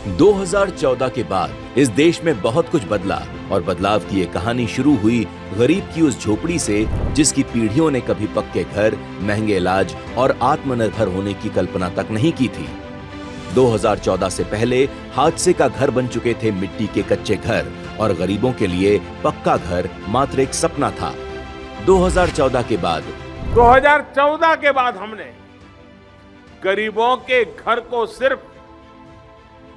2014 के बाद इस देश में बहुत कुछ बदला और बदलाव की ये कहानी शुरू हुई गरीब की उस झोपड़ी से जिसकी पीढ़ियों ने कभी पक्के घर, महंगे इलाज और आत्मनिर्भर होने की कल्पना तक नहीं की थी। 2014 से पहले हादसे का घर बन चुके थे मिट्टी के कच्चे घर और गरीबों के लिए पक्का घर मात्र एक सपना था। 2014 के बाद हमने गरीबों के घर को सिर्फ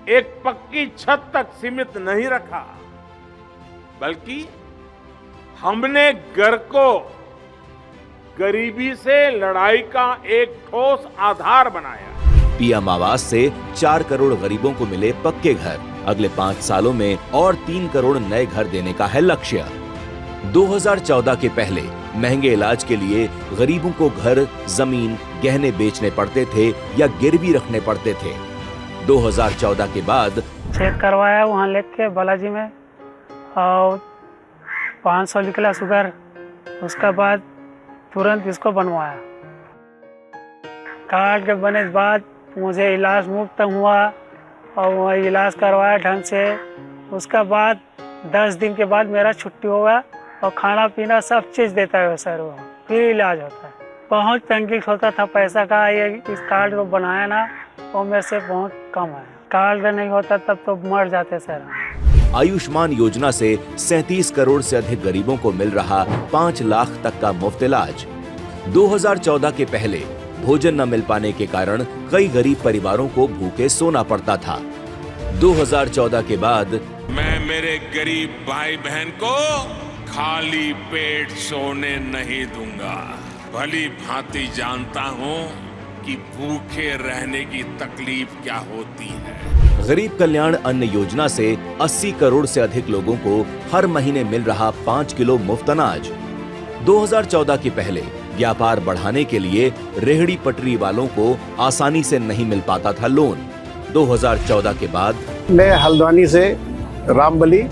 एक पक्की छत तक सीमित नहीं रखा, बल्कि हमने घर को गरीबी से लड़ाई का एक ठोस आधार बनाया। पीएम आवास से 4 करोड़ गरीबों को मिले पक्के घर। अगले 5 सालों में और 3 करोड़ नए घर देने का है लक्ष्य। 2014 के पहले महंगे इलाज के लिए गरीबों को घर, जमीन, गहने बेचने पड़ते थे या गिरवी रखने पड़ते थे। 2014 के बाद चेक करवाया वहाँ लेके बालाजी में और 500 निकला शुगर। उसके बाद तुरंत इसको बनवाया। कार्ड के बनने के बाद मुझे इलाज मुफ्त हुआ और वह इलाज करवाया ढंग से। उसके बाद 10 दिन के बाद मेरा छुट्टी होगा और खाना पीना सब चीज़ देता है सर। वो फिर इलाज होता है। बहुत तंगी होता था पैसा का। ये इस कार्ड को बनाया ना वो मेरे से बहुत कम है। कार्ड नहीं होता तब तो मर जाते सर। आयुष्मान योजना से 37 करोड़ से अधिक गरीबों को मिल रहा 5 लाख तक का मुफ्त इलाज। 2014 के पहले भोजन न मिल पाने के कारण कई गरीब परिवारों को भूखे सोना पड़ता था। 2014 के बाद मैं मेरे गरीब भाई बहन को खाली पेट सोने नहीं दूंगा। भली भांति जानता हूँ कि भूखे रहने की तकलीफ क्या होती है। गरीब कल्याण अन्न योजना से 80 करोड़ से अधिक लोगों को हर महीने मिल रहा 5 किलो मुफ्त अनाज। 2014 के पहले व्यापार बढ़ाने के लिए रेहड़ी पटरी वालों को आसानी से नहीं मिल पाता था लोन। 2014 के बाद मैं हल्द्वानी से रामबली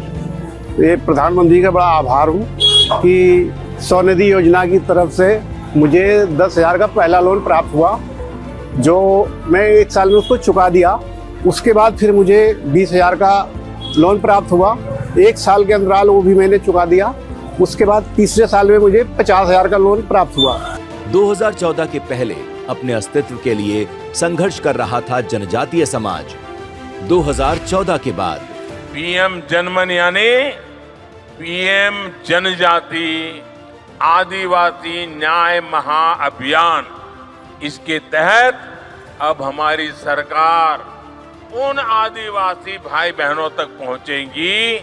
ये प्रधानमंत्री का बड़ा आभार हूँ कि स्वनिधि योजना की तरफ से मुझे 10,000 का पहला लोन प्राप्त हुआ, जो मैं 1 साल में उसको चुका दिया। उसके बाद फिर मुझे 20,000 का लोन प्राप्त हुआ। 1 साल के अंतराल वो भी मैंने चुका दिया। उसके बाद तीसरे साल में मुझे 50,000 का लोन प्राप्त हुआ। 2014 के पहले अपने अस्तित्व के लिए संघर्ष कर रहा था जनजातीय समाज। 2014 के बाद पीएम जनमन यानी पीएम जनजाति आदिवासी न्याय महाअभियान, इसके तहत अब हमारी सरकार उन आदिवासी भाई बहनों तक पहुंचेगी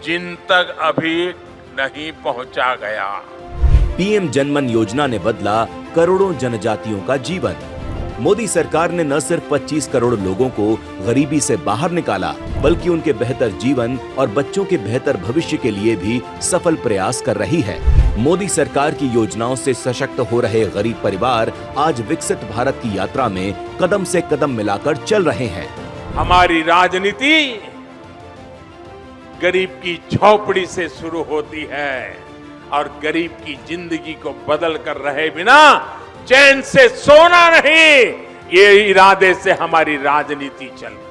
जिन तक अभी नहीं पहुंचा गया। पीएम जनमन योजना ने बदला करोड़ों जनजातियों का जीवन। मोदी सरकार ने न सिर्फ 25 करोड़ लोगों को गरीबी से बाहर निकाला, बल्कि उनके बेहतर जीवन और बच्चों के बेहतर भविष्य के लिए भी सफल प्रयास कर रही है। मोदी सरकार की योजनाओं से सशक्त हो रहे गरीब परिवार आज विकसित भारत की यात्रा में कदम से कदम मिलाकर चल रहे हैं। हमारी राजनीति गरीब की झोपड़ी से शुरू होती है और गरीब की जिंदगी को बदल कर रहे बिना चैन से सोना नहीं, ये इरादे से हमारी राजनीति चलती है।